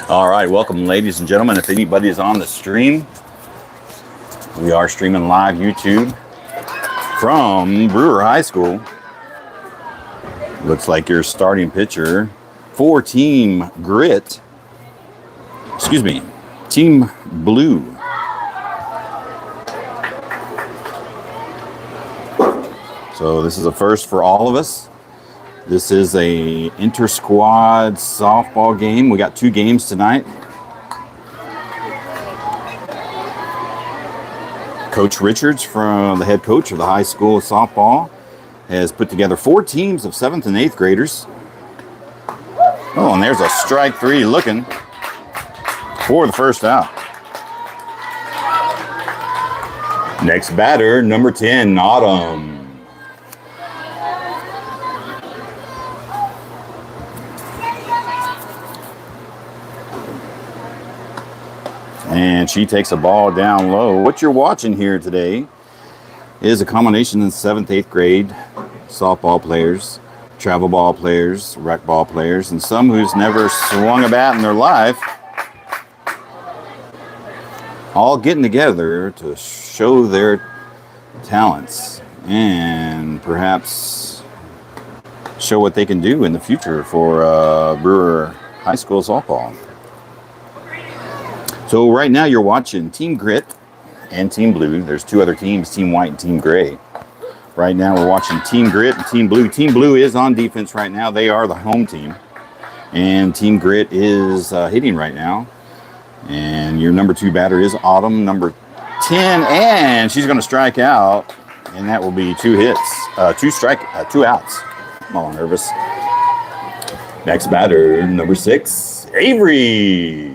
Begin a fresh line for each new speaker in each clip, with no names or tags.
All right, welcome, ladies and gentlemen. If anybody is on the stream, we are streaming live YouTube from Brewer High School. Looks like your starting pitcher for Team Grit, Team Blue. So this is a first for all of us. This is a inter-squad softball game. We got 2 games tonight. Coach Richards, from the head coach of the high school softball, has put together 4 teams of 7th and 8th graders. Oh, and there's a strike 3 looking for the first out. Next batter, number 10, Autumn. And she takes a ball down low. What you're watching here today is a combination of 7th, 8th grade softball players, travel ball players, rec ball players, and some who's never swung a bat in their life, all getting together to show their talents and perhaps show what they can do in the future for Brewer High School softball. So right now you're watching Team Grit and Team Blue. There's 2 other teams, Team White and Team Gray. Right now we're watching Team Grit and Team Blue. Team Blue is on defense right now. They are the home team. And Team Grit is hitting right now. And your number 2 batter is Autumn, number 10. And she's going to strike out. And that will be 2 hits, 2 outs. I'm all nervous. Next batter, number 6, Avery.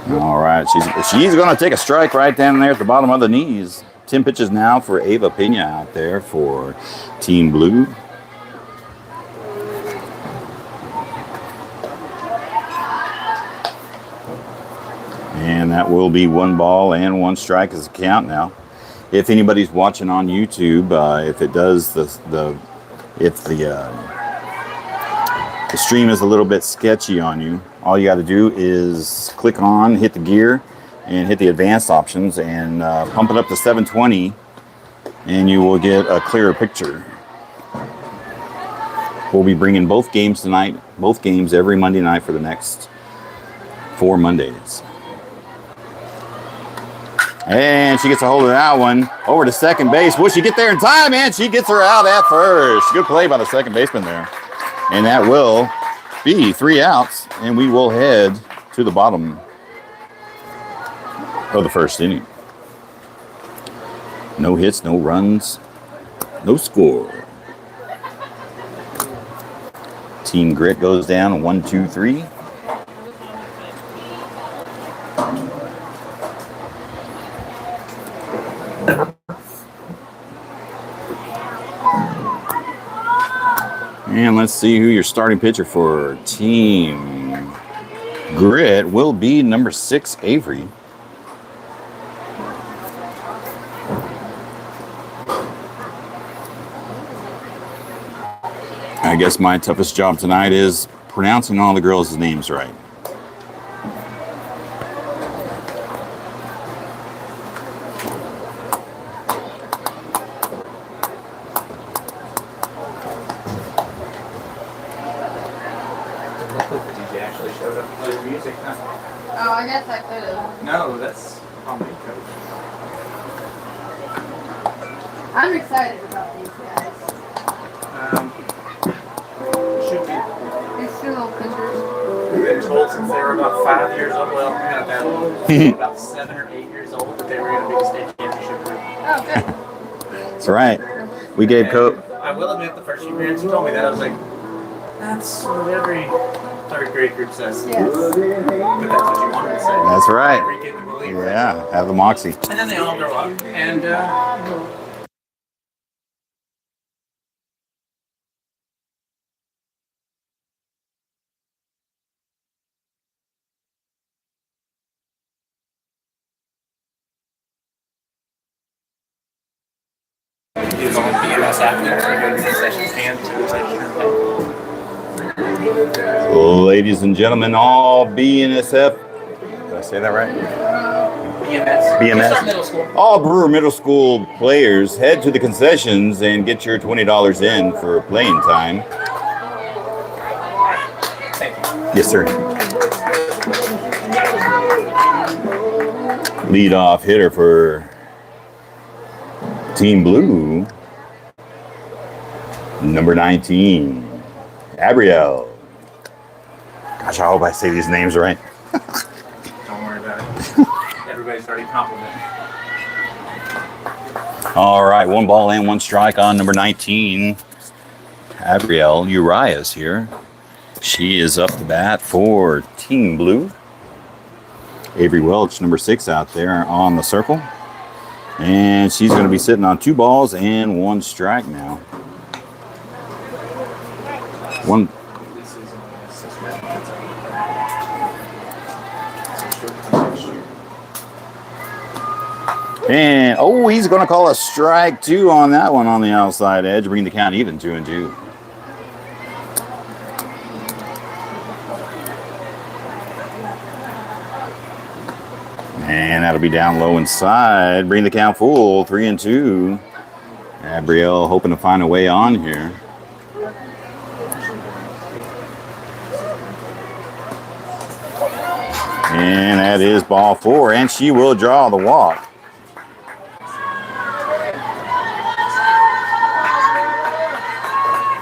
All right, she's going to take a strike right down there at the bottom of the knees. 10 pitches now for Ava Pena out there for Team Blue. And that will be 1 ball and 1 strike as a count now. If anybody's watching on YouTube, if it does the stream is a little bit sketchy on you, all you got to do is click on, hit the gear, and hit the advanced options and pump it up to 720, and you will get a clearer picture. We'll be bringing both games tonight, both games every Monday night for the next 4 Mondays. And she gets a hold of that one over to second base. Will she get there in time? And she gets her out at first. Good play by the second baseman there. And that will be 3 outs, and we will head to the bottom of the first inning. No hits, no runs, no score. Team Grit goes down 1, 2, 3. And let's see who your starting pitcher for Team Grit will be, number 6, Avery. I guess my toughest job tonight is pronouncing all the girls' names right.
Oh, I guess I could have.
No, that's on me, Coach.
I'm excited about these guys.
Should be.
These 2 little pitchers.
We've been told since they were about 5 years old. Well, not that old. About 7 or 8 years old that they were going to be a state championship group.
Oh, good.
That's right. We gave Coach.
I will admit, the first few parents who told me that, I was like, that's what every 3rd grade group says.
Yes.
But that's what you wanted to say.
That's right.
Every kid would believe it.
Yeah, have the moxie.
And then they all grow up. And use on the BMS app there. Or go to the concession stand to register.
Ladies and gentlemen, all BNSF. Did I say that right?
BMS.
BMS.
Middle School.
All Brewer Middle School players head to the concessions and get your $20 in for playing time.
Thank you.
Yes, sir. Leadoff hitter for Team Blue, number 19, Gabrielle. Gosh, I hope I say these names right.
Don't worry about it. Everybody's already complimenting.
All right, 1 ball and 1 strike on number 19, Gabrielle Urias here. She is up to bat for Team Blue. Avery Welch, number 6, out there on the circle. And she's going to be sitting on 2 balls and 1 strike now. One. And, oh, he's going to call a strike 2 on that one on the outside edge, bring the count even 2-2. And that'll be down low inside. Bring the count full, 3-2. Gabrielle hoping to find a way on here. And that is ball 4, and she will draw the walk.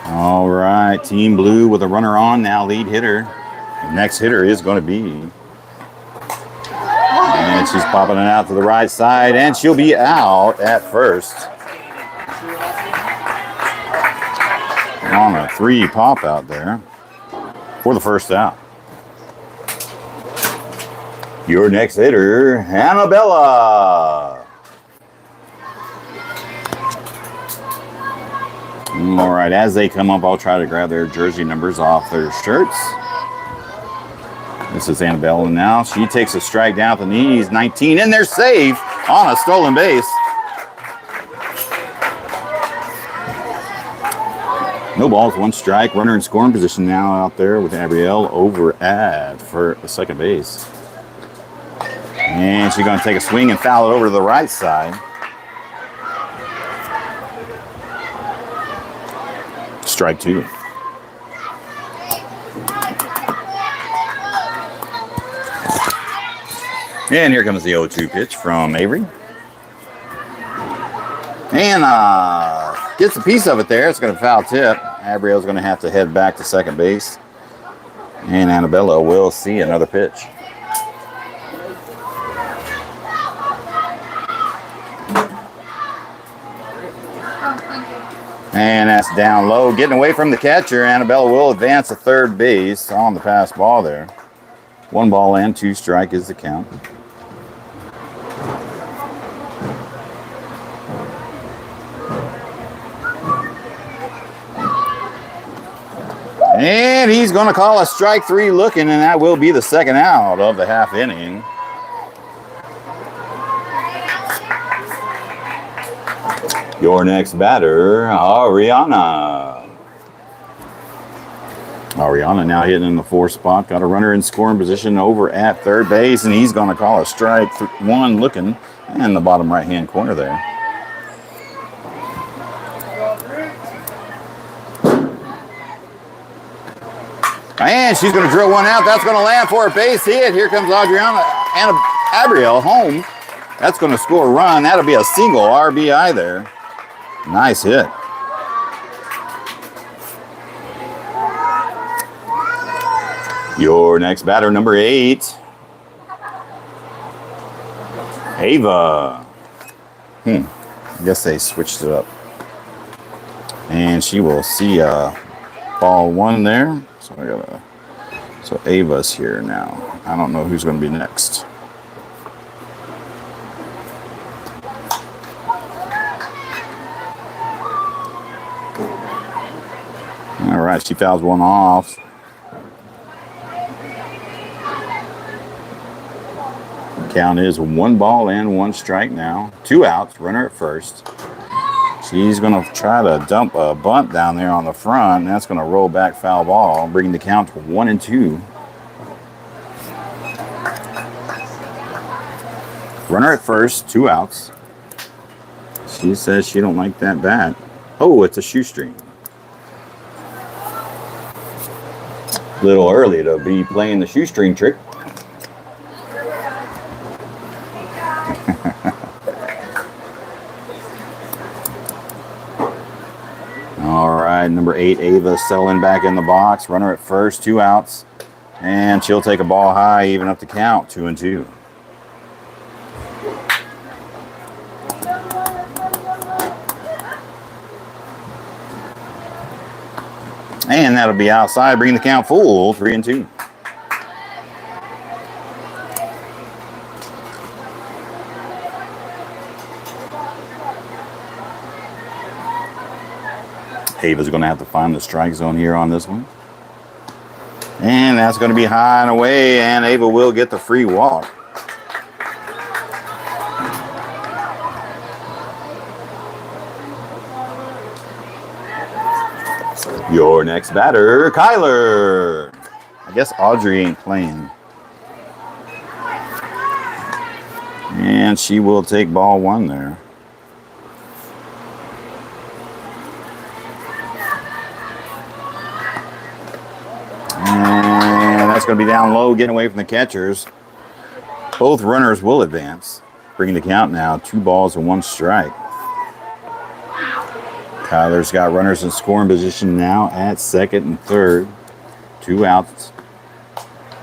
All right, Team Blue with a runner on now, lead hitter. The next hitter is going to be. And she's popping it out to the right side, and she'll be out at first. On a 3 pop out there for the first out. Your next hitter, Annabella. All right, as they come up, I'll try to grab their jersey numbers off their shirts. This is Annabella now. She takes a strike down at the knees, 19, and they're safe on a stolen base. No balls, 1 strike. Runner in scoring position now out there with Gabrielle over at for the second base. And she's going to take a swing and foul it over to the right side. Strike 2. And here comes the 0-2 pitch from Avery. And gets a piece of it there. It's going to foul tip. Gabrielle's going to have to head back to second base. And Annabella will see another pitch. And that's down low. Getting away from the catcher. Annabella will advance to third base on the pass ball there. 1 ball and 2 strike is the count. And he's going to call a strike 3 looking, and that will be the second out of the half inning. Your next batter, Ariana. Ariana now hitting in the 4th spot. Got a runner in scoring position over at third base, and he's going to call a strike 1 looking in the bottom right-hand corner there. And she's going to drill 1 out. That's going to land for a base hit. Here comes Gabrielle home. That's going to score a run. That'll be a single RBI there. Nice hit. Your next batter, number 8. Ava. I guess they switched it up. And she will see ball 1 there. So Ava's here now. I don't know who's going to be next. All right, she fouls 1 off. Count is 1 ball and 1 strike now. 2 outs, runner at first. She's going to try to dump a bunt down there on the front, and that's going to roll back foul ball, bringing the count to 1-2. Runner at first, 2 outs. She says she don't like that bat. Oh, it's a shoestring. A little early to be playing the shoestring trick. All right, number 8, Ava Selling back in the box. Runner at first, 2 outs. And she'll take a ball high, even up the count, 2-2. And that'll be outside, bringing the count full, 3-2. Ava's going to have to find the strike zone here on this one. And that's going to be high and away, and Ava will get the free walk. Your next batter, Kyler. I guess Audrey ain't playing. And she will take ball 1 there. And that's going to be down low, getting away from the catchers. Both runners will advance, bringing the count now 2 balls and 1 strike. Kyler's got runners in scoring position now at second and third. 2 outs.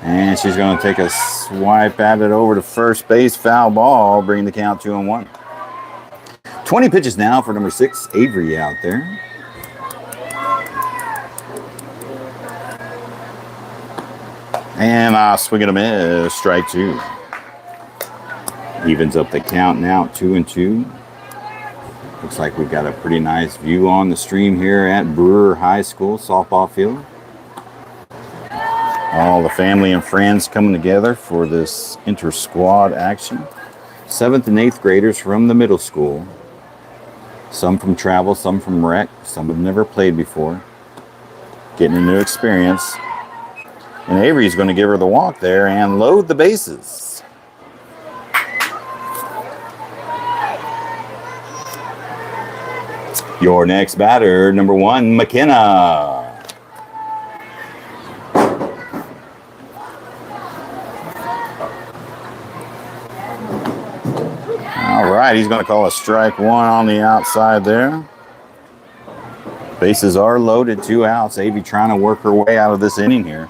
And she's going to take a swipe at it over to first base. Foul ball, bringing the count 2-1. 20 pitches now for number 6, Avery out there. And swing and a miss, strike 2. Evens up the count now, 2-2. Looks like we've got a pretty nice view on the stream here at Brewer High School softball field. All the family and friends coming together for this inter-squad action. 7th and 8th graders from the middle school. Some from travel, some from rec. Some have never played before. Getting a new experience. And Avery's going to give her the walk there and load the bases. Your next batter, number 1, McKenna. All right, he's going to call a strike 1 on the outside there. Bases are loaded, 2 outs. Avy trying to work her way out of this inning here.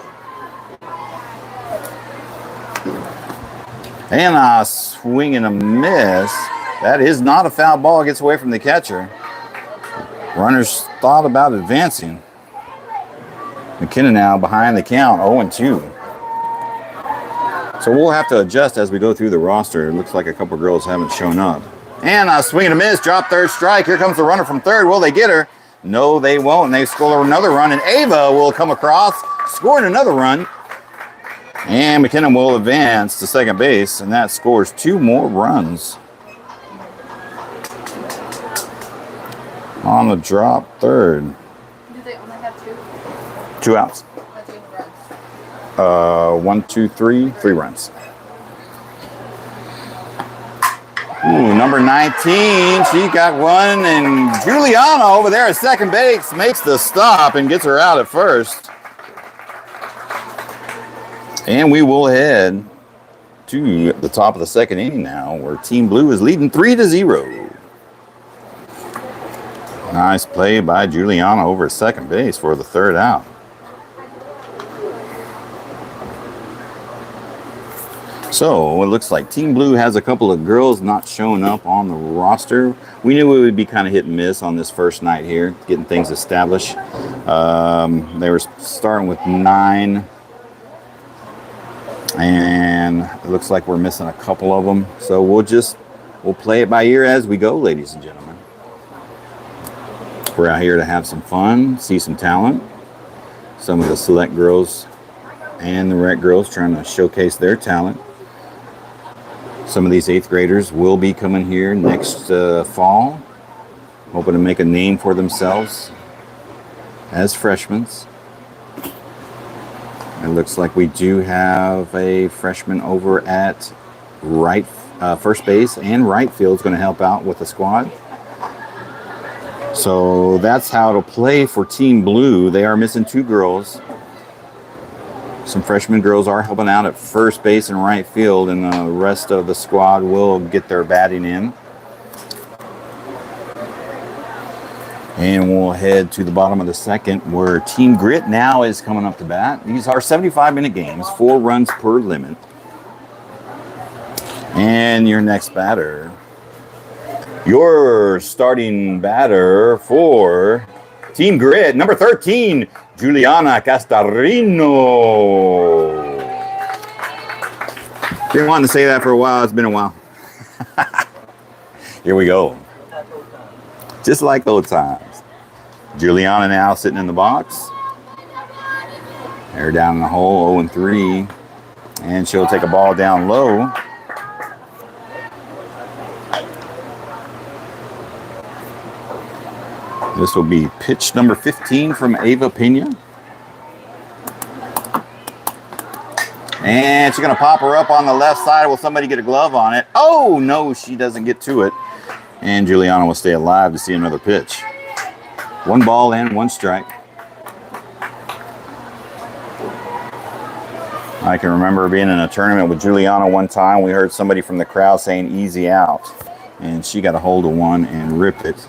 And a swing and a miss. That is not a foul ball. Gets away from the catcher. Runners thought about advancing. McKenna now behind the count, 0-2. So we'll have to adjust as we go through the roster. It looks like a couple girls haven't shown up. And a swing and a miss. Drop third strike. Here comes the runner from third. Will they get her? No, they won't. And they score another run. And Ava will come across, scoring another run. And McKenna will advance to second base, and that scores 2 more runs. On the drop third.
Do they only have 2?
2 outs.
That's 2 runs.
1, 2, 3 runs. Ooh, number 19, she got one, and Juliana over there at second base makes the stop and gets her out at first. And we will head to the top of the second inning now, where Team Blue is leading 3-0. Nice play by Juliana over at second base for the third out. So it looks like Team Blue has a couple of girls not showing up on the roster. We knew it would be kind of hit and miss on this first night here, getting things established. They were starting with 9. And it looks like we're missing a couple of them. So we'll play it by ear as we go, ladies and gentlemen. We're out here to have some fun, see some talent. Some of the select girls and the rec girls trying to showcase their talent. Some of these 8th graders will be coming here next fall. hoping to make a name for themselves as freshmen. It looks like we do have a freshman over at first base and right field is going to help out with the squad. So that's how to play for Team Blue. They are missing 2 girls. Some freshman girls are helping out at first base and right field, and the rest of the squad will get their batting in. And we'll head to the bottom of the second, where Team Grit now is coming up to bat. These are 75-minute games, 4 runs per limit. And your next batter. Your starting batter for Team Grit, number 13, Juliana Castarino. Been wanting to say that for a while. It's been a while. Here we go. Just like old times. Juliana now sitting in the box. They're down in the hole, 0-3. And she'll take a ball down low. This will be pitch number 15 from Ava Pena. And she's going to pop her up on the left side. Will somebody get a glove on it? Oh, no, she doesn't get to it. And Juliana will stay alive to see another pitch. 1 ball and 1 strike. I can remember being in a tournament with Juliana one time. We heard somebody from the crowd saying easy out. And she got a hold of one and ripped it.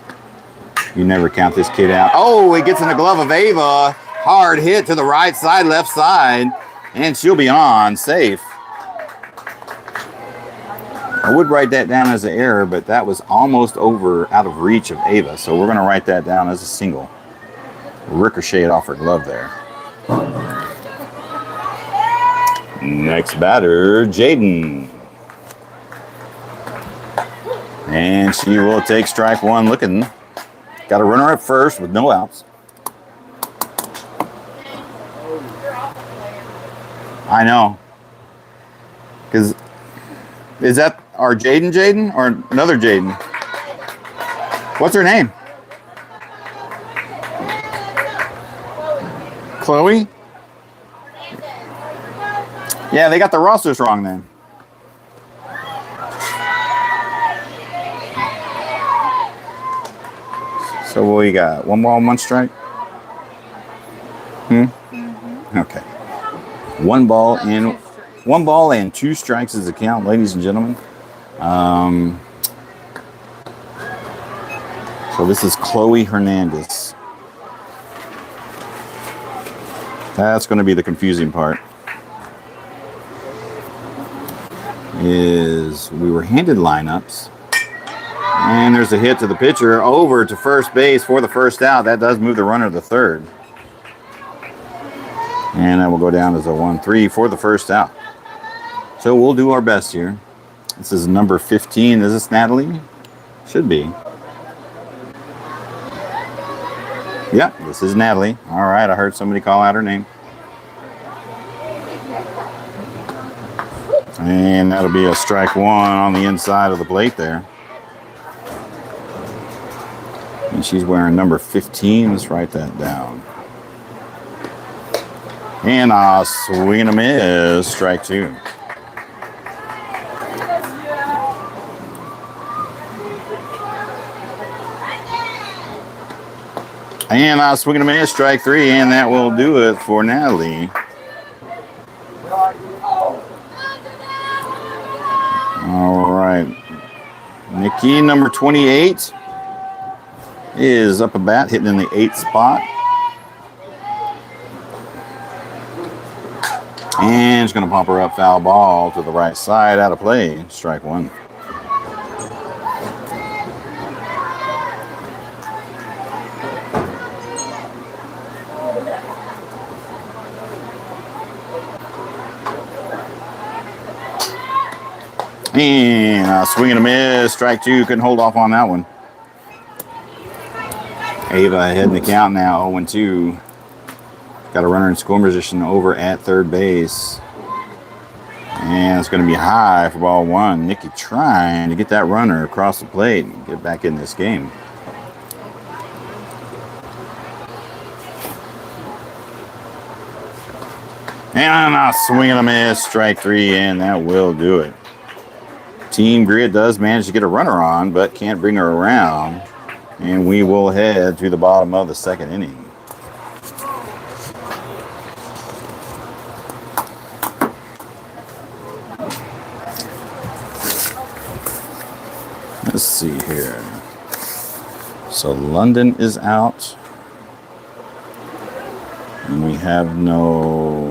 You never count this kid out. Oh, it gets in the glove of Ava. Hard hit to the right side, left side. And she'll be on, safe. I would write that down as an error, but that was almost over out of reach of Ava. So we're going to write that down as a single. Ricocheted off her glove there. Next batter, Jaden. And she will take strike 1 looking. Got a runner at first with no outs. I know. Because is that our Jaden or another Jaden? What's her name? Chloe? Yeah, they got the rosters wrong then. So what we got? 1 ball, 1 strike? Okay. 1 ball and 2 strikes is the count, ladies and gentlemen. So this is Chloe Hernandez. That's going to be the confusing part. Is we were handed lineups. And there's a hit to the pitcher over to first base for the first out. That does move the runner to third. And that will go down as a 1-3 for the first out. So we'll do our best here. This is number 15. Is this Natalie? Should be. Yep, this is Natalie. All right, I heard somebody call out her name. And that'll be a strike 1 on the inside of the plate there. And she's wearing number 15. Let's write that down. And a swing and a miss, strike 2. And a swing and a miss, strike 3, and that will do it for Natalie. All right. Nikki, number 28. Is up a bat, hitting in the 8th spot. And she's going to pop her up, foul ball to the right side, out of play, strike 1. And a swing and a miss, strike 2, couldn't hold off on that one. Ava ahead in the count now, 0-2. Got a runner in scoring position over at third base. And it's going to be high for ball 1. Nikki trying to get that runner across the plate and get back in this game. And a swing and a miss. Strike 3, and that will do it. Team Grid does manage to get a runner on, but can't bring her around. And we will head to the bottom of the second inning. Let's see here. So London is out. And we have no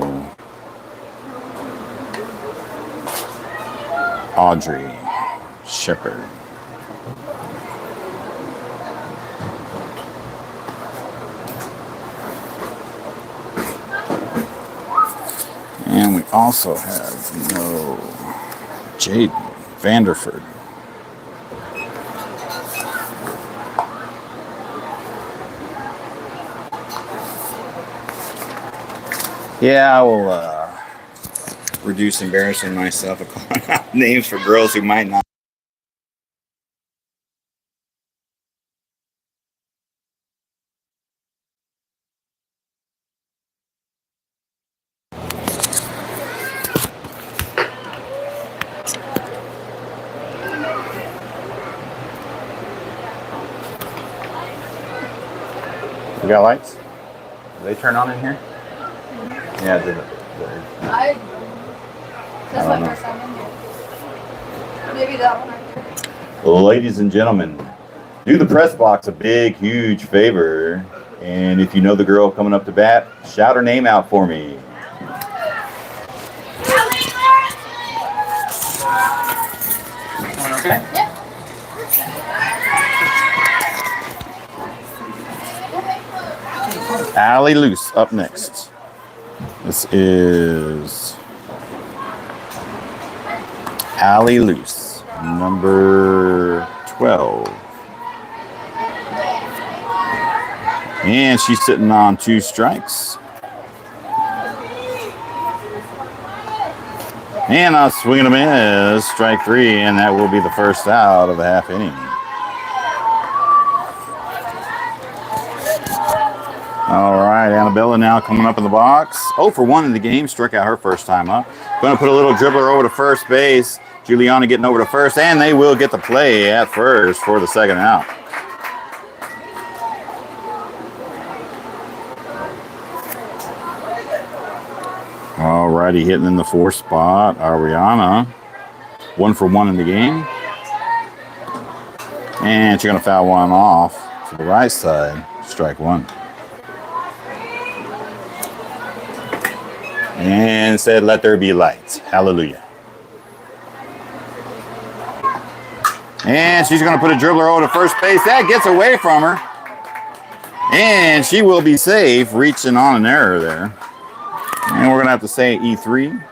Audrey Shepard. And we also have no Jade Vanderford. Yeah, I will reduce embarrassing myself of calling out names for girls who might not. We got lights? Do they turn on in here? Yeah, did it?
That's my first time in here. Maybe that one right there.
Ladies and gentlemen, do the press box a big, huge favor. And if you know the girl coming up to bat, shout her name out for me.
Okay.
Yeah.
Allie Luce up next. This is Allie Luce, number 12. And she's sitting on 2 strikes. And a swing and a miss, strike 3, and that will be the first out of the half inning. All right, Annabella now coming up in the box. 0 for 1 in the game, struck out her first time up. Going to put a little dribbler over to first base. Juliana getting over to first, and they will get the play at first for the second out. All righty, hitting in the 4th spot, Ariana. 1 for 1 in the game. And she's going to foul one off to the right side, strike 1. And said, let there be lights. Hallelujah. And she's going to put a dribbler over to first base. That gets away from her. And she will be safe, reaching on an error there. And we're going to have to say E3.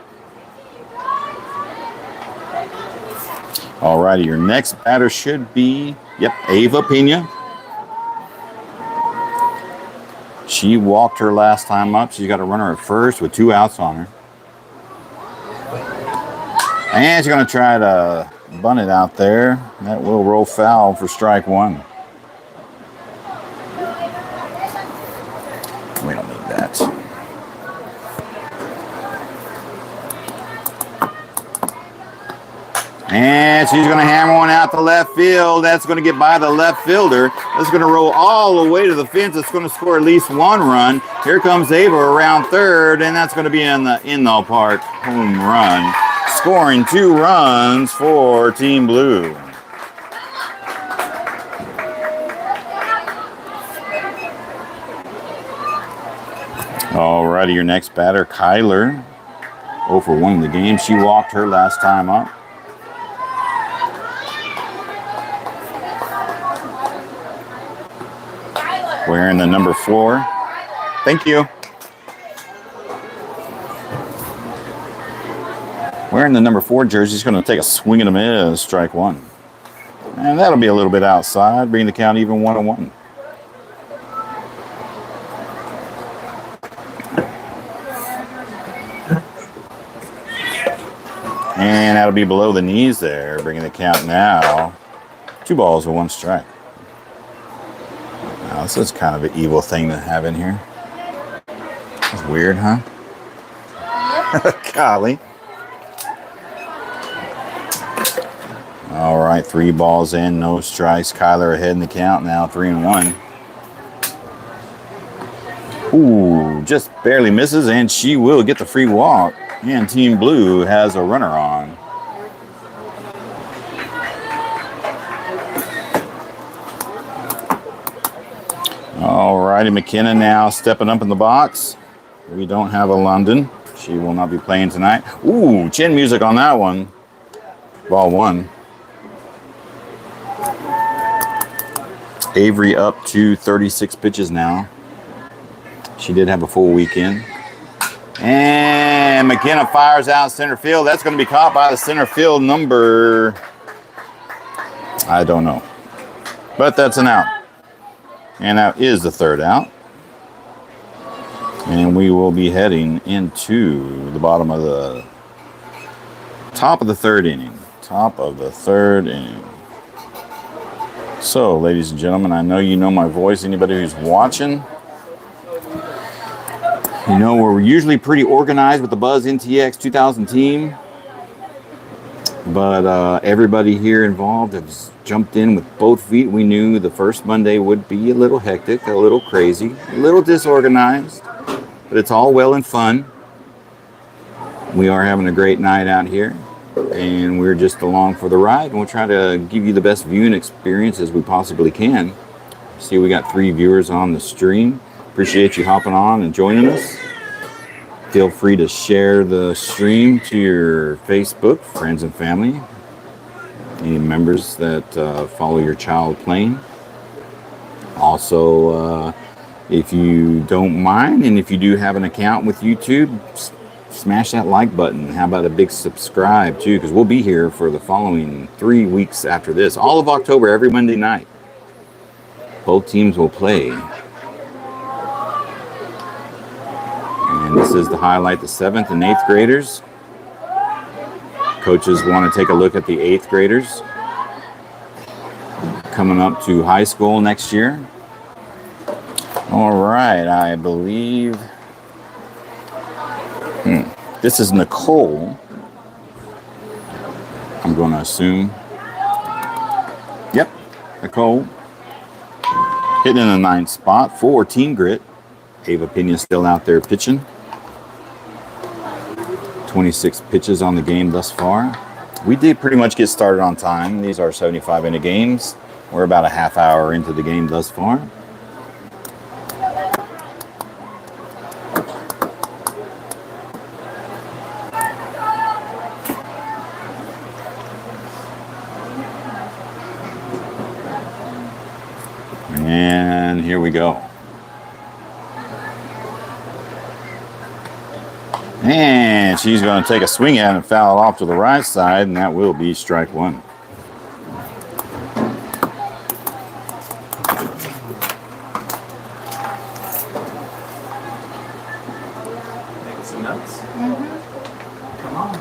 All righty, your next batter should be, Ava Pena. She walked her last time up. She's got a runner at first with 2 outs on her. And she's going to try to bunt it out there. That will roll foul for strike 1. We don't need that. And she's going to hammer one out to left field. That's going to get by the left fielder. That's going to roll all the way to the fence. It's going to score at least 1 run. Here comes Ava around third, and that's going to be in the park home run. Scoring 2 runs for Team Blue. All righty, your next batter, Kyler. 0 for 1 in the game. She walked her last time up. Wearing the number 4. Thank you. Wearing the number 4 jersey, he's going to take a swing and a miss, strike 1. And that'll be a little bit outside, bringing the count even 1-1. And that'll be below the knees there, bringing the count now 2 balls with 1 strike. Now, this is kind of an evil thing to have in here. It's weird, huh? Golly. All right, 3 balls in, no strikes. Kyler ahead in the count now, 3-1. Ooh, just barely misses, and she will get the free walk. And Team Blue has a runner on. All righty, McKenna now stepping up in the box. We don't have a London. She will not be playing tonight. Ooh, chin music on that one. Ball 1. Avery up to 36 pitches now. She did have a full weekend. And McKenna fires out center field. That's going to be caught by the center field number. I don't know. But that's an out. And that is the 3rd out. And we will be heading into the bottom of the top of the 3rd inning. Top of the 3rd inning. So, ladies and gentlemen, I know you know my voice. Anybody who's watching, you know we're usually pretty organized with the Buzz NTX 2000 team. But everybody here involved has jumped in with both feet. We knew the first Monday would be a little hectic, a little crazy, a little disorganized. But it's all well and fun. We are having a great night out here. And we're just along for the ride. And we'll try to give you the best viewing experience as we possibly can. See, we got 3 viewers on the stream. Appreciate you hopping on and joining us. Feel free to share the stream to your Facebook, friends and family. Any members that follow your child playing. Also, if you don't mind, and if you do have an account with YouTube, smash that like button. How about a big subscribe too? Because we'll be here for the following 3 weeks after this. All of October, every Monday night. Both teams will play. And this is the highlight, the 7th and 8th graders. Coaches want to take a look at the 8th graders coming up to high school next year. All right, I believe this is Nicole. I'm going to assume. Yep, Nicole. Hitting in the 9th spot for Team Grit. Ava Pena still out there pitching. 26 pitches on the game thus far. We did pretty much get started on time. These are 75-inning games. We're about a half hour into the game thus far. And here we go. And she's going to take a swing at it and foul it off to the right side, and that will be strike 1.
Making some notes. Come on.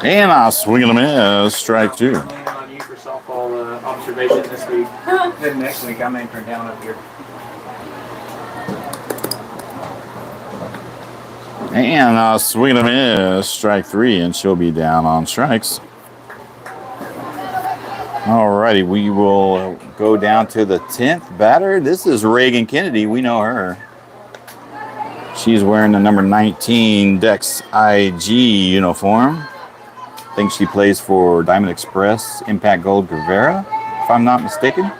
And I'll swing and a miss, strike 2.
I'm leaning on you for softball observation this week. Then next week I'm anchoring down up here.
And I'll swing and a miss, strike 3, and she'll be down on strikes. Alrighty, we will go down to the 10th batter. This is Reagan Kennedy. We know her. She's wearing the number 19 Dex IG uniform. I think she plays for Diamond Express, Impact Gold Guevara, if I'm not mistaken.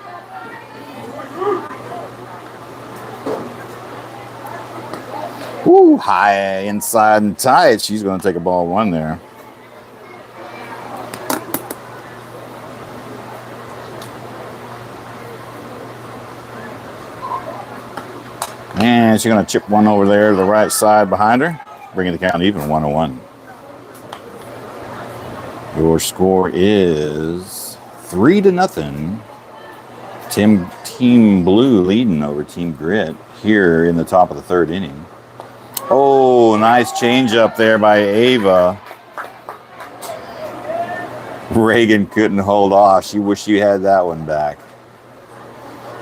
Woo, high inside and tight. She's going to take a ball 1 there. And she's going to chip one over there to the right side behind her, bringing the count even, 1-1. Your score is 3-0. Team Blue leading over Team Grit here in the top of the 3rd inning. Oh, nice change up there by Ava. Reagan couldn't hold off. She wished she had that one back.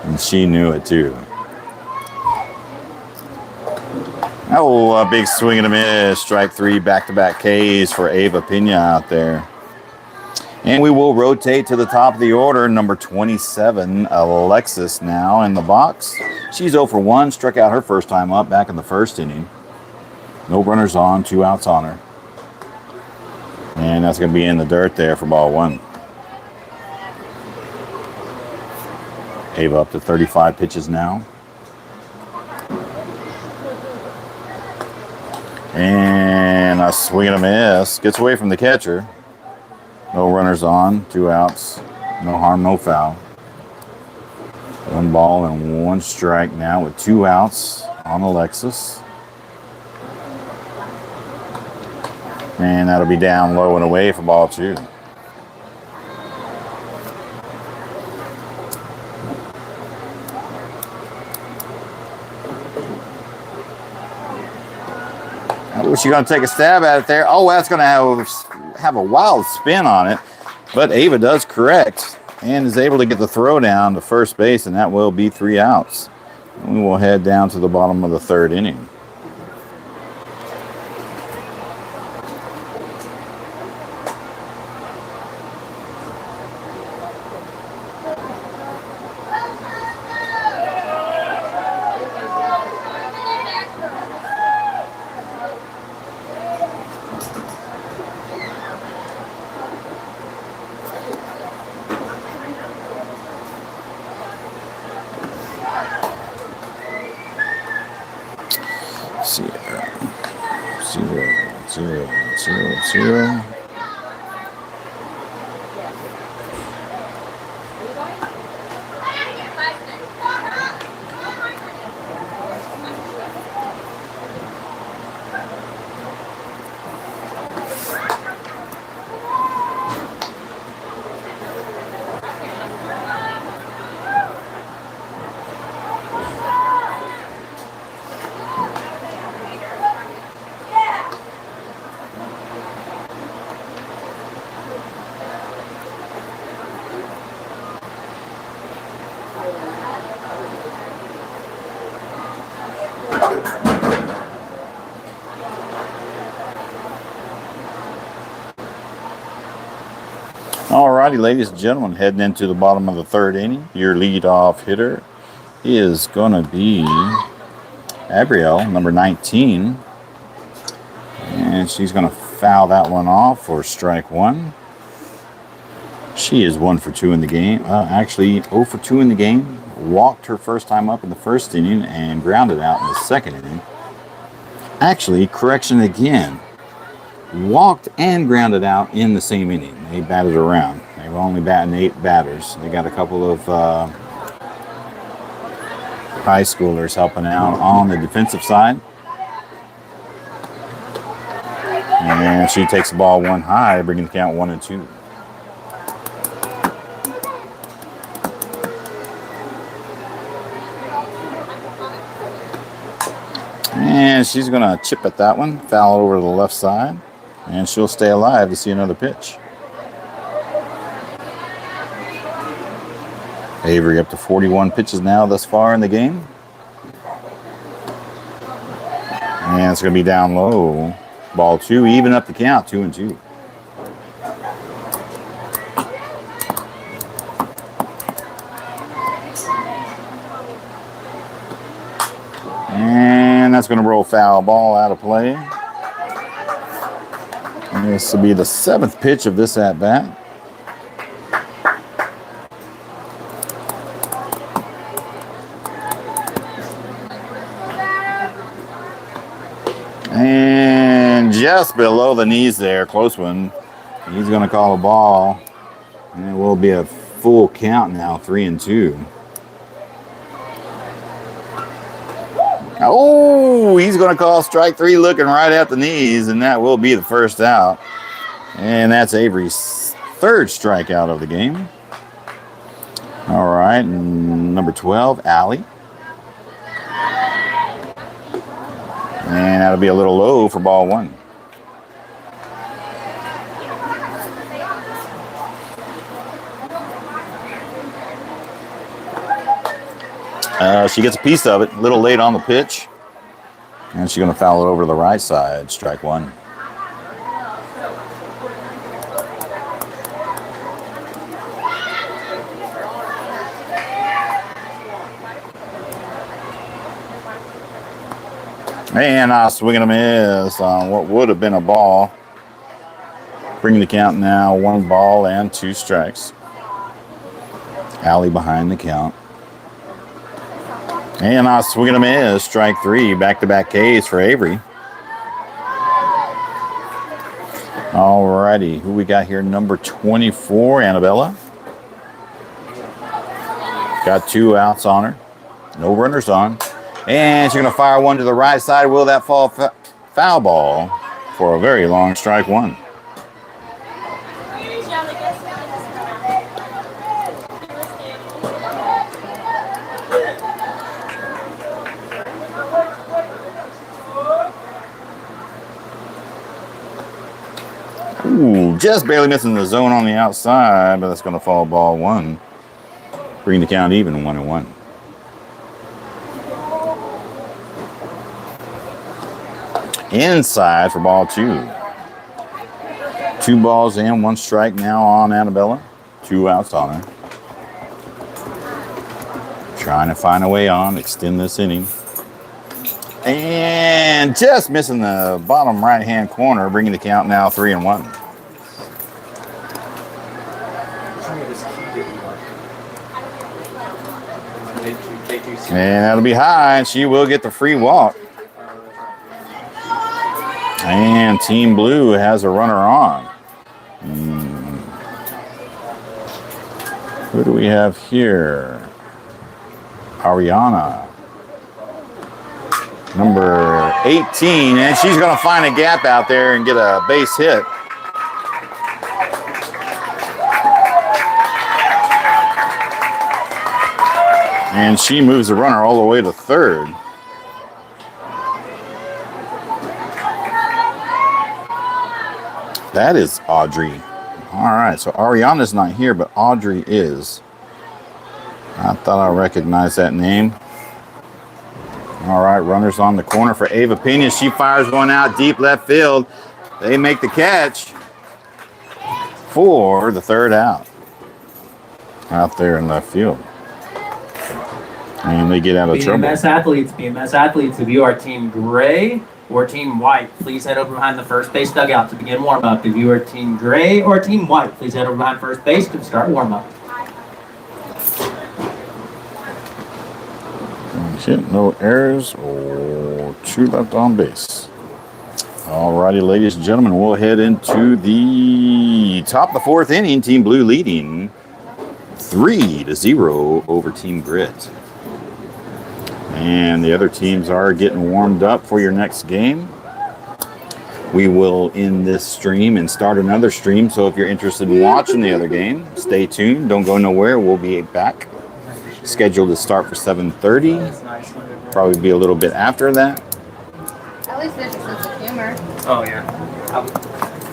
And she knew it too. Oh, a big swing and a miss. Strike three, back-to-back Ks for Ava Pena out there. And we will rotate to the top of the order. Number 27, Alexis now in the box. She's 0 for 1. Struck out her first time up back in the first inning. No runners on, 2 outs on her. And that's going to be in the dirt there for ball 1. Ava up to 35 pitches now. And a swing and a miss. Gets away from the catcher. No runners on, 2 outs. No harm, no foul. 1 ball and 1 strike now with 2 outs on Alexis. And that'll be down low and away for ball 2. She's going to take a stab at it there. Oh, that's going to have a wild spin on it. But Ava does correct and is able to get the throw down to first base, and that will be 3 outs. And we will head down to the bottom of the 3rd inning. Zero. Alrighty, ladies and gentlemen, heading into the bottom of the 3rd inning. Your leadoff hitter is going to be Abrielle, number 19. And she's going to foul that one off for strike 1. She is 1 for 2 in the game. Actually, 0 for 2 in the game. Walked her first time up in the 1st inning and grounded out in the 2nd inning. Actually, correction again. Walked and grounded out in the same inning. They batted around. They were only batting 8 batters. They got a couple of high schoolers helping out on the defensive side. And she takes the ball 1 high, bringing the count 1-2. And she's going to chip at that one, foul over to the left side. And she'll stay alive to see another pitch. Avery up to 41 pitches now thus far in the game. And it's going to be down low. Ball 2, even up the count, 2-2. And that's going to roll foul ball out of play. And this will be the 7th pitch of this at-bat. And just below the knees there, close one. He's going to call a ball. And it will be a full count now, 3-2. Oh, he's going to call strike 3 looking right at the knees, and that will be the first out. And that's Avery's 3rd strikeout of the game. All right, number 12, Allie. And that'll be a little low for ball 1. She gets a piece of it, a little late on the pitch. And she's going to foul it over to the right side. Strike one. And a swing and a miss on what would have been a ball. Bringing the count now 1 ball and 2 strikes. Allie behind the count. And a swing and a miss. Strike 3. Back-to-back Ks for Avery. Alrighty. Who we got here? Number 24, Annabella. Got 2 outs on her. No runners on. And she's going to fire one to the right side. Will that fall foul ball for a very long strike 1? Ooh, just barely missing the zone on the outside, but that's going to fall ball 1. Bring the count even 1-1. Inside for ball 2. 2 balls and 1 strike now on Annabella. 2 outs on her. Trying to find a way on, extend this inning. And just missing the bottom right-hand corner, bringing the count now 3-1. And that'll be high, and she will get the free walk. And Team Blue has a runner on. Who do we have here? Ariana. Number 18, and she's going to find a gap out there and get a base hit. And she moves the runner all the way to third. That is Audrey. All right, so Ariana's not here, but Audrey is. I thought I recognized that name. All right, runners on the corner for Ava Pena. She fires one out deep left field. They make the catch for the 3rd out. Out there in left field. And they get out of trouble.
BMS athletes, if you are Team Gray or Team White, please head over behind the first base dugout to begin warm-up. If you are Team Gray or Team White, please head over behind first base to start warm-up.
No errors or 2 left on base. Alrighty, ladies and gentlemen, we'll head into the top of the 4th inning. Team Blue leading 3-0 over Team Grit. And the other teams are getting warmed up for your next game. We will end this stream and start another stream. So if you're interested in watching the other game, stay tuned. Don't go nowhere. We'll be back. Scheduled to start for 7:30. Probably be a little bit after that.
At least there's a sense of humor.
Oh, yeah.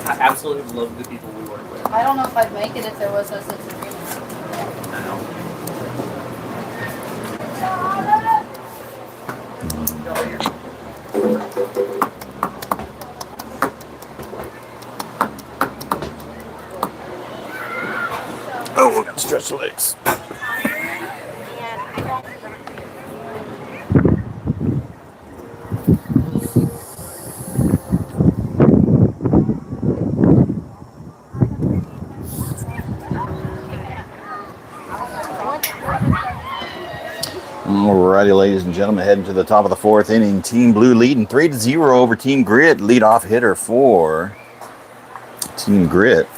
I absolutely love the people we work with.
I don't know if I'd make it if there was no sense of humor.
I know.
Oh, we're going to stretch the legs. Alrighty, ladies and gentlemen, heading to the top of the 4th inning. Team Blue leading 3-0 over Team Grit. Leadoff hitter for Team Grit.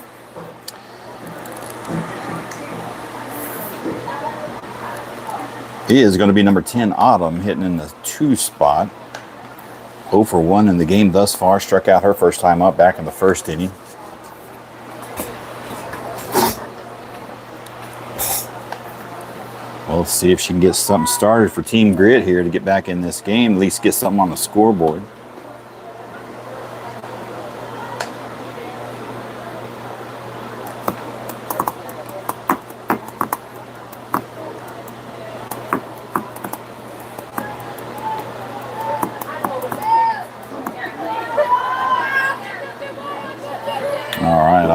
Is going to be number 10, Autumn, hitting in the 2 spot. 0 for 1 in the game thus far. Struck out her first time up back in the 1st inning. Well, let's see if she can get something started for Team Grit here to get back in this game. At least get something on the scoreboard.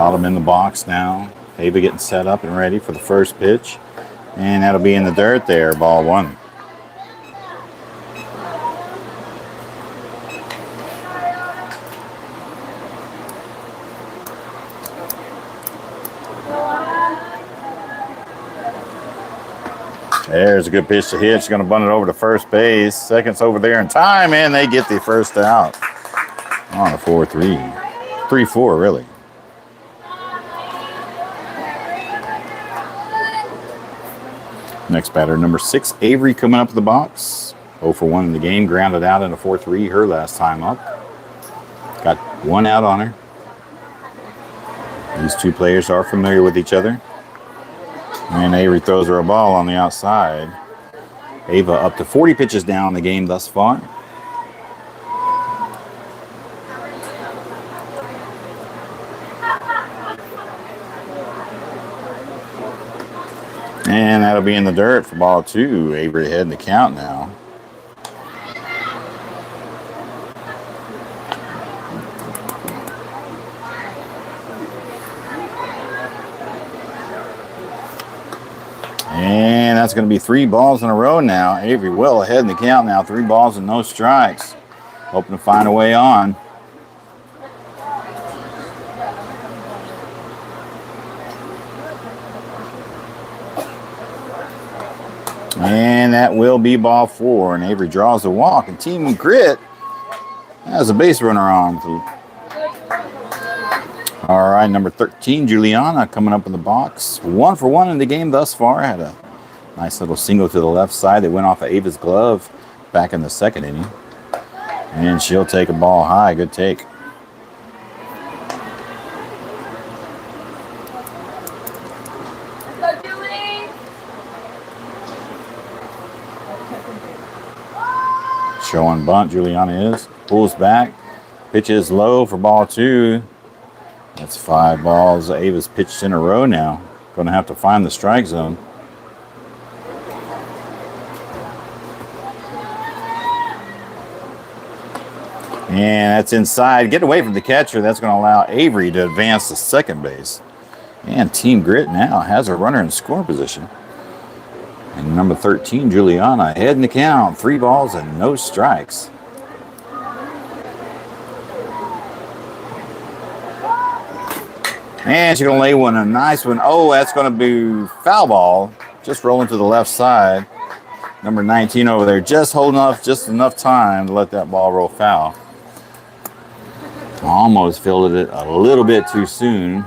Got them in the box now. Ava getting set up and ready for the first pitch. And that'll be in the dirt there, ball one. There's a good pitch to hit. She's going to bunt it over to first base. Seconds over there in time, and they get the first out on a 4-3. 3-4, really. Next batter, number 6, Avery, coming up in the box. 0 for 1 in the game, grounded out in a 4-3 her last time up. Got 1 out on her. These two players are familiar with each other. And Avery throws her a ball on the outside. Ava up to 40 pitches down in the game thus far. And that'll be in the dirt for ball 2. Avery ahead in the count now. And that's going to be 3 balls in a row now. Avery well ahead in the count now. 3 balls and no strikes. Hoping to find a way on. And that will be ball 4. And Avery draws the walk. And Team Grit has a base runner on. All right, number 13, Juliana, coming up in the box. 1 for 1 in the game thus far. Had a nice little single to the left side that went off of Ava's glove back in the second inning. And she'll take a ball high. Good take. Showing bunt, Juliana is. Pulls back. Pitches low for ball 2. That's 5 balls. Ava's pitched in a row now. Going to have to find the strike zone. And that's inside. Get away from the catcher. That's going to allow Avery to advance to second base. And Team Grit now has a runner in scoring position. And number 13, Juliana, ahead in the count. 3 balls and no strikes. And she's going to lay one, a nice one. Oh, that's going to be foul ball. Just rolling to the left side. Number 19 over there, just holding off just enough time to let that ball roll foul. Almost fielded it a little bit too soon.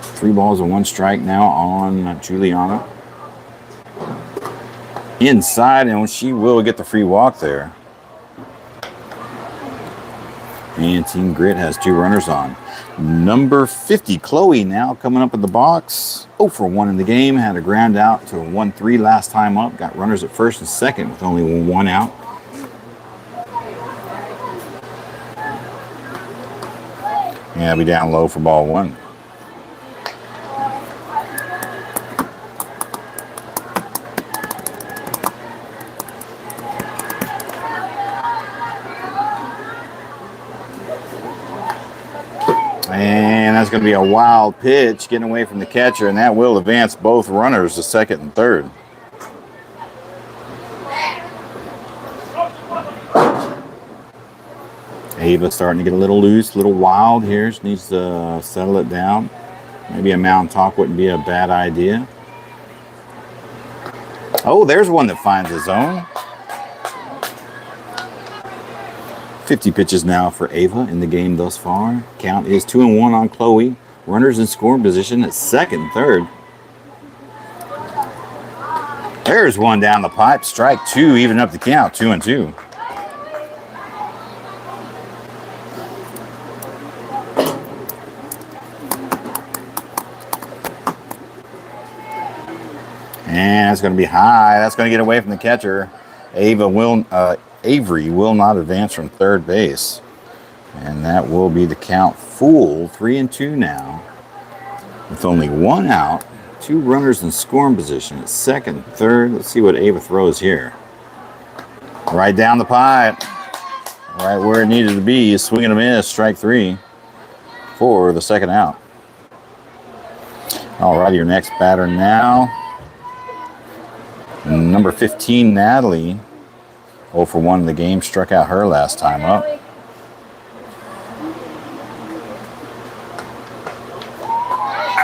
3 balls and 1 strike now on Juliana. Inside, and she will get the free walk there. And Team Grit has 2 runners on. Number 50, Chloe, now coming up in the box. 0 for 1 in the game. Had a ground out to a 1-3 last time up. Got runners at first and second with only 1 out. Yeah, be down low for ball 1. And that's going to be a wild pitch getting away from the catcher, and that will advance both runners to second and third. Ava starting to get a little loose, a little wild here. She needs to settle it down. Maybe a mound talk wouldn't be a bad idea. Oh, there's one that finds his zone. 50 pitches now for Ava in the game thus far. Count is 2-1 on Chloe. Runners in scoring position at second and third. There's one down the pipe. Strike 2, even up the count, 2-2. And that's going to be high. That's going to get away from the catcher. Avery will not advance from third base. And that will be the count full. 3-2 now. With only 1 out. 2 runners in scoring position at second, third. Let's see what Ava throws here. Right down the pipe. Right where it needed to be. Swing and a miss. Strike 3. for the second out. All right, your next batter now. Number 15, Natalie. 0 for 1 in the game. Struck out her last time up.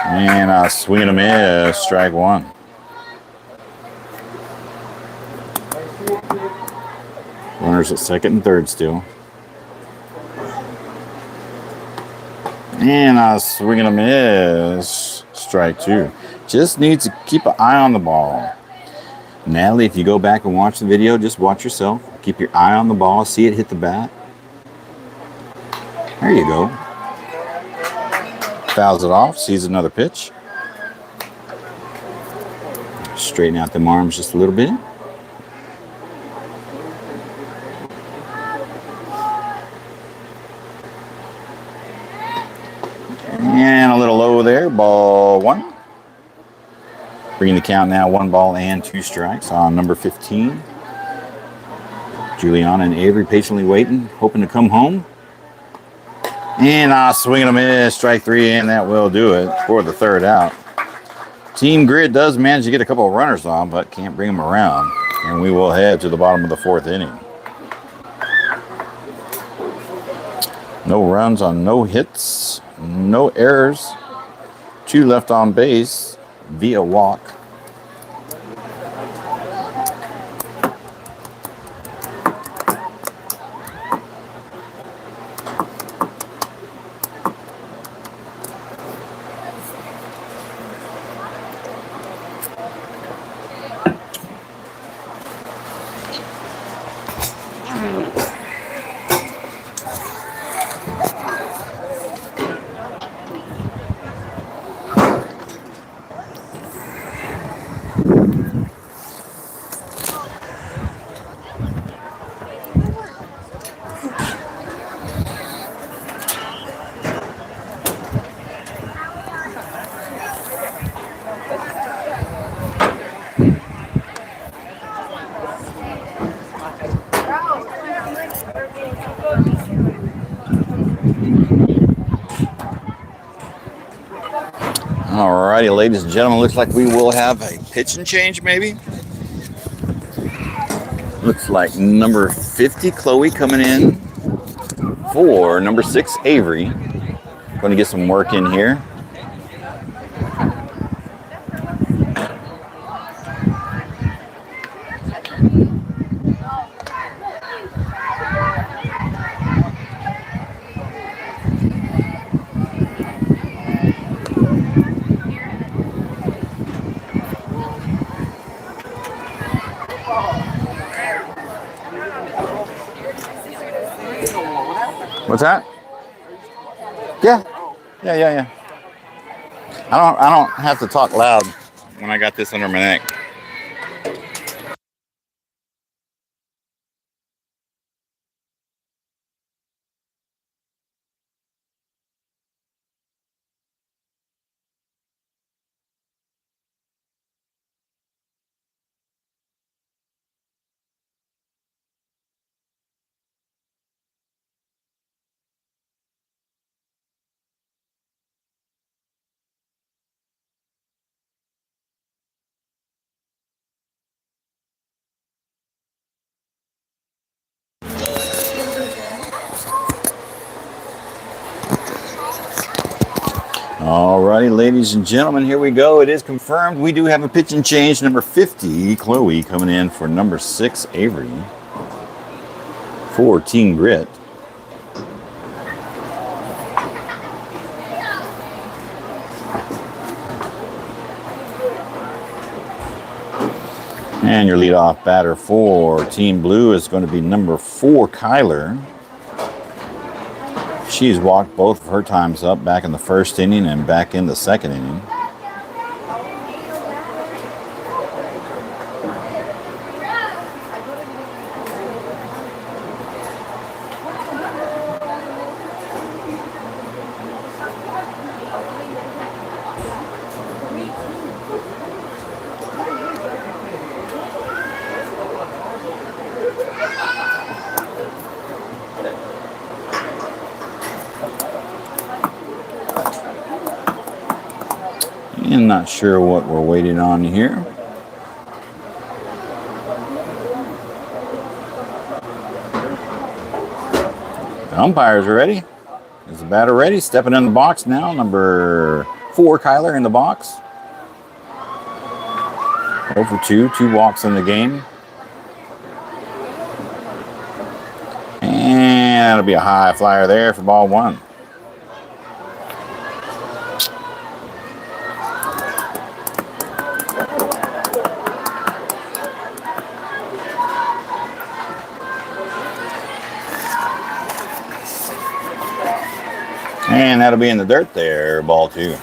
And a swing and a miss. Strike one. Runners at second and third still. And a swing and a miss. Strike two. Just needs to keep an eye on the ball. Natalie, if you go back and watch the video, just watch yourself. Keep your eye on the ball. See it hit the bat. There you go. Fouls it off. Sees another pitch. Straighten out them arms just a little bit. And a little low there. Ball one. Bringing the count now 1 ball and 2 strikes on number 15. Juliana and Avery patiently waiting, hoping to come home. And a swing and a miss. Strike three, and that will do it for the third out. Team Grid does manage to get a couple of runners on, but can't bring them around. And we will head to the bottom of the 4th inning. No runs on no hits, no errors. 2 left on base via walk. Alrighty, ladies and gentlemen, looks like we will have a pitch and change maybe. Looks like number 50, Chloe, coming in for number 6, Avery. Going to get some work in here. What's that? Yeah. I don't have to talk loud when I got this under my neck. Alrighty, ladies and gentlemen, here we go. It is confirmed. We do have a pitch and change. Number 50, Chloe, coming in for number 6, Avery, for Team Grit. And your leadoff batter for Team Blue is going to be number 4, Kyler. She's walked both of her times up back in the first inning and back in the second inning. And not sure what we're waiting on here. The umpires are ready. Is the batter ready? Stepping in the box now. Number 4, Kyler in the box. 0 for 2, 2 walks in the game. And that'll be a high flyer there for ball 1. And that'll be in the dirt there, ball 2.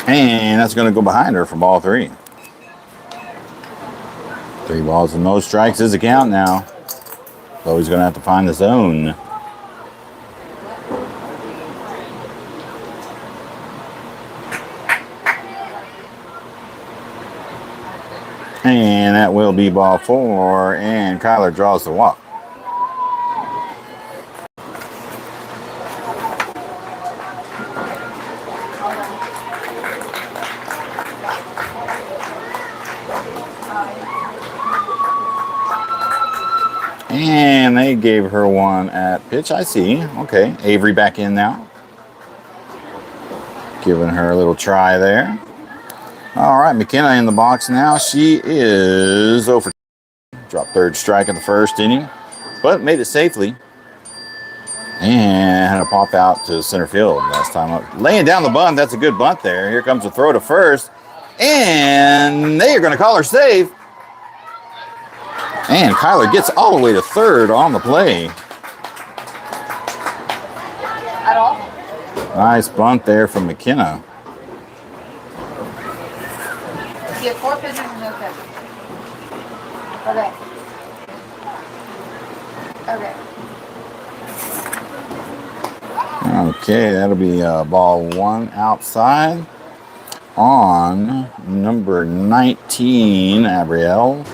And that's going to go behind her for ball 3. 3 balls and no strikes is the count now. So he's going to have to find the zone. And that will be ball 4, and Kyler draws the walk. And they gave her one at pitch. I see. Okay. Avery back in now. Giving her a little try there. All right. McKenna in the box now. She is 0 for 2. Dropped 3rd strike in the 1st inning, but made it safely. And had a pop out to center field last time up. Laying down the bunt. That's a good bunt there. Here comes the throw to 1st. And they are going to call her safe. And Kyler gets all the way to 3rd on the play.
At all?
Nice bunt there from McKenna.
You have 4 pitchers and no catcher. Okay.
Okay, that'll be ball 1 outside on number 19, Abrielle.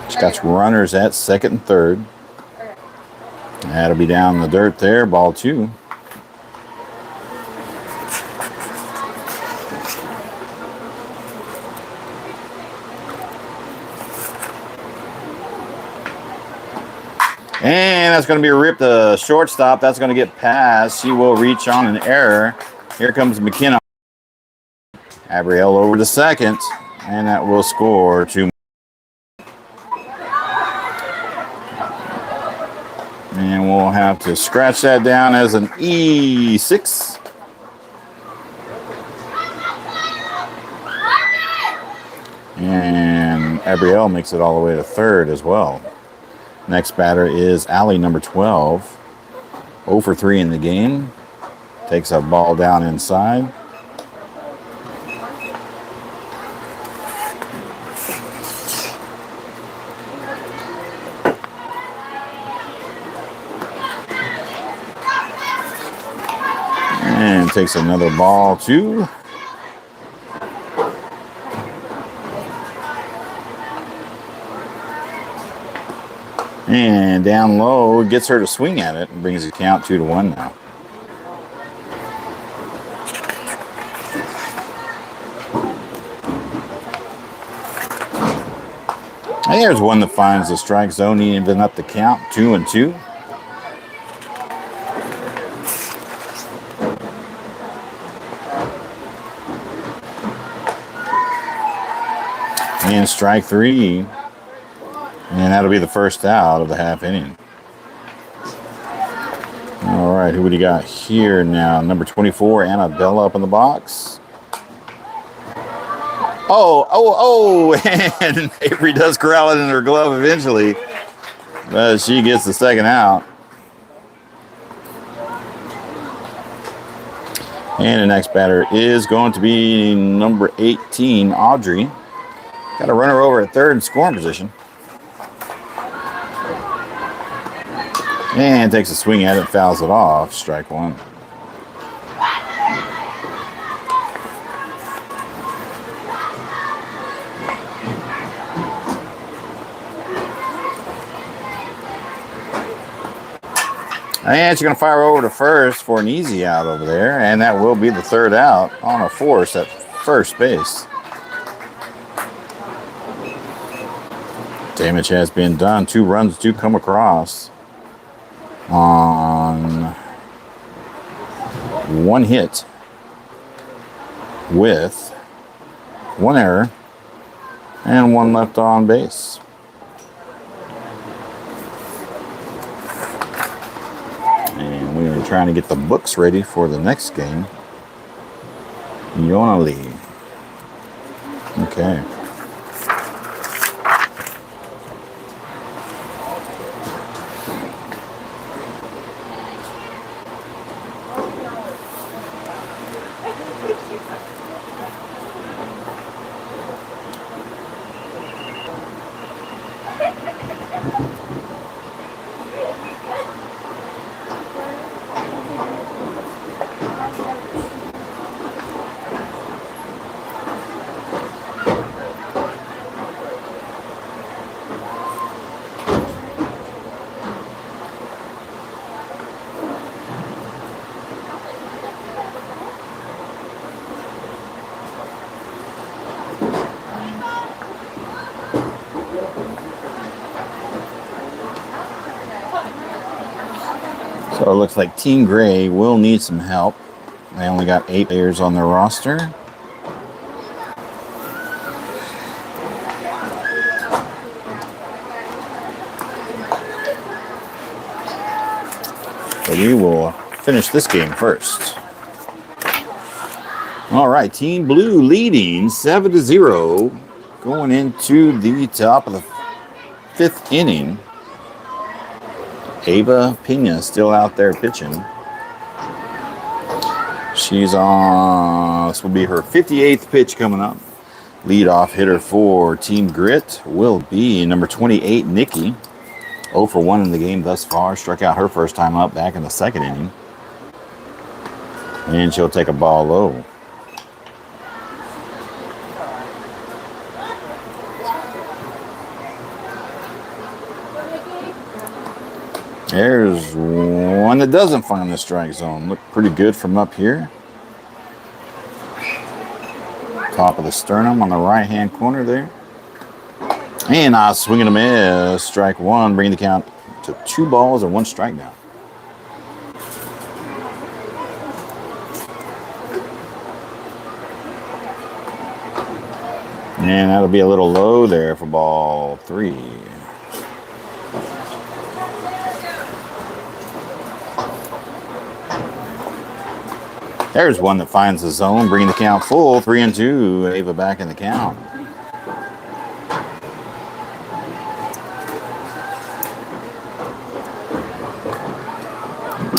She's got runners at 2nd and 3rd. That'll be down in the dirt there, ball 2. And that's going to be ripped to shortstop. That's going to get past. She will reach on an error. Here comes McKenna. Abrielle over to 2nd, and that will score 2. And we'll have to scratch that down as an E6. And Abrielle makes it all the way to 3rd as well. Next batter is Allie, number 12. 0 for 3 in the game. Takes a ball down inside. And takes another ball, 2. And down low, gets her to swing at it and brings the count 2-1 now. And there's one that finds the strike zone, even up the count, 2-2. And strike 3. And that'll be the first out of the half inning. All right, who do you got here now? Number 24, Annabella up in the box. Oh, and Avery does corral it in her glove eventually. But she gets the 2nd out. And the next batter is going to be number 18, Audrey. Got a runner over at 3rd in scoring position. And takes a swing at it, fouls it off, strike 1. And she's going to fire over to first for an easy out over there. And that will be the third out on a force at first base. Damage has been done. 2 runs do come across on 1 hit with 1 error and 1 left on base. And we are trying to get the books ready for the next game. Yona Lee. Okay. So it looks like Team Gray will need some help. They only got 8 players on their roster. So we will finish this game first. All right, Team Blue leading 7-0 going into the top of the 5th inning. Ava Pena still out there pitching. She's on, this will be her 58th pitch coming up. Leadoff hitter for Team Grit will be number 28, Nikki. 0 for 1 in the game thus far. Struck out her first time up back in the 2nd inning. And she'll take a ball low. There's one that doesn't find the strike zone. Look pretty good from up here. Top of the sternum on the right-hand corner there. And I swing and a miss. Strike 1, bringing the count to 2 balls and 1 strike now. And that'll be a little low there for ball 3. There's one that finds the zone, bringing the count full, 3-2. Ava back in the count.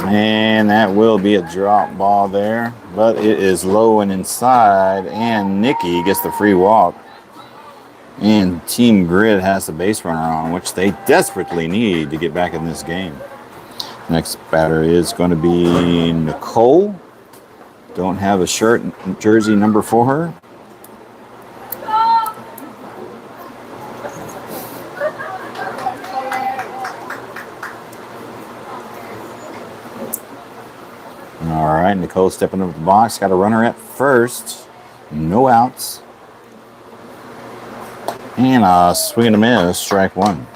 And that will be a drop ball there, but it is low and inside, and Nikki gets the free walk. And Team Grid has the base runner on, which they desperately need to get back in this game. Next batter is going to be Nicole. Don't have a shirt, jersey number for her. All right, Nicole stepping up the box. Got a runner at first. No outs. And a swing and a miss, strike 1.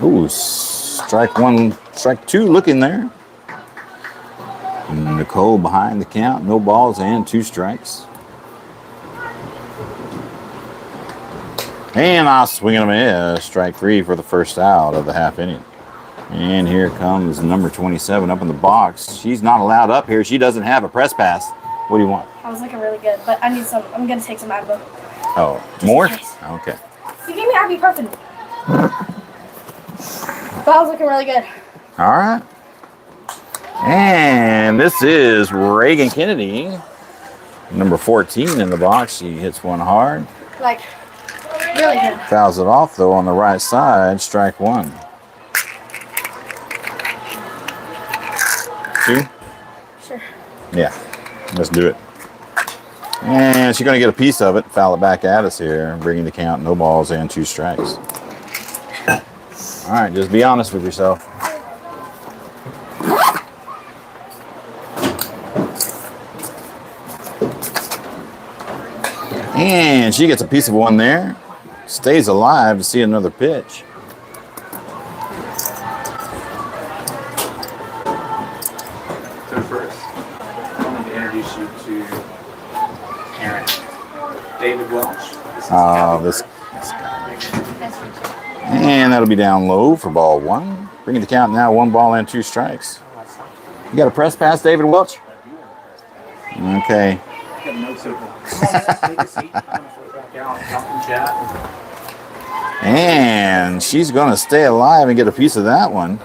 Ooh, strike 1, strike 2 looking there. Nicole behind the count, no balls and 2 strikes. And I swing and a miss, strike 3 for the first out of the half inning. And here comes number 27 up in the box. She's not allowed up here. She doesn't have a press pass. What do you want?
I was looking really good, but I need some. I'm going to take some Advil.
Oh, more? Okay.
You gave me ibuprofen. But I was looking really good.
All right. And this is Reagan Kennedy, number 14 in the box. She hits one hard.
Like, really good.
Fouls it off, though, on the right side. Strike 1. 2?
Sure.
Yeah, let's do it. And she's going to get a piece of it, foul it back at us here, bringing the count, no balls and 2 strikes. All right, just be honest with yourself. And she gets a piece of one there. Stays alive to see another pitch.
So first, I wanted to introduce you to Aaron. David Welch.
This and that'll be down low for ball 1. Bringing the count now 1 ball and 2 strikes. You got a press pass, David Welch? Okay.
Got notes over. Take a seat. I'm going to flip back out. Y'all can chat.
And she's going to stay alive and get a piece of that one.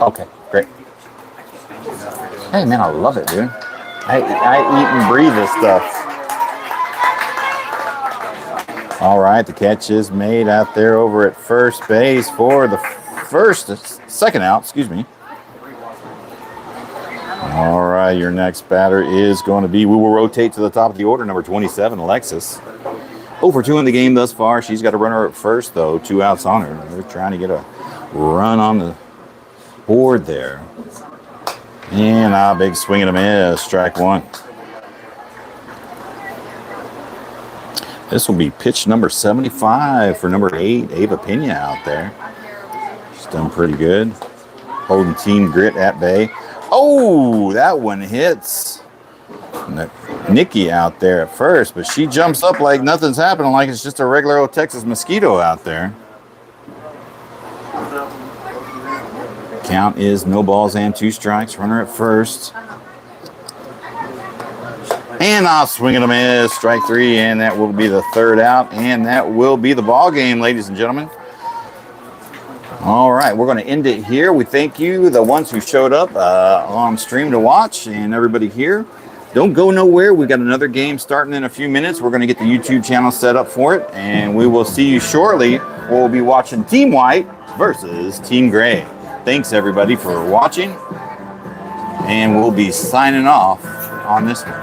Okay, great. Hey, man, I love it, dude. I eat and breathe this stuff. All right, the catch is made out there over at first base for the second out, excuse me. All right, your next batter is going to be, we will rotate to the top of the order, number 27, Alexis. 0 for 2 in the game thus far. She's got a runner at first, though, 2 outs on her. They're trying to get a run on the board there. And a big swing and a miss, strike 1. This will be pitch number 75 for number 8, Ava Pena out there. She's done pretty good. Holding Team Grit at bay. Oh, that one hits Nikki out there at first, but she jumps up like nothing's happening, like it's just a regular old Texas mosquito out there. Count is no balls and 2 strikes. Runner at first. And off swing and a miss. Strike 3, and that will be the 3rd out, and that will be the ball game, ladies and gentlemen. All right, we're going to end it here. We thank you, the ones who showed up on stream to watch, and everybody here. Don't go nowhere. We've got another game starting in a few minutes. We're going to get the YouTube channel set up for it, and we will see you shortly. We'll be watching Team White versus Team Gray. Thanks, everybody, for watching, and we'll be signing off on this one.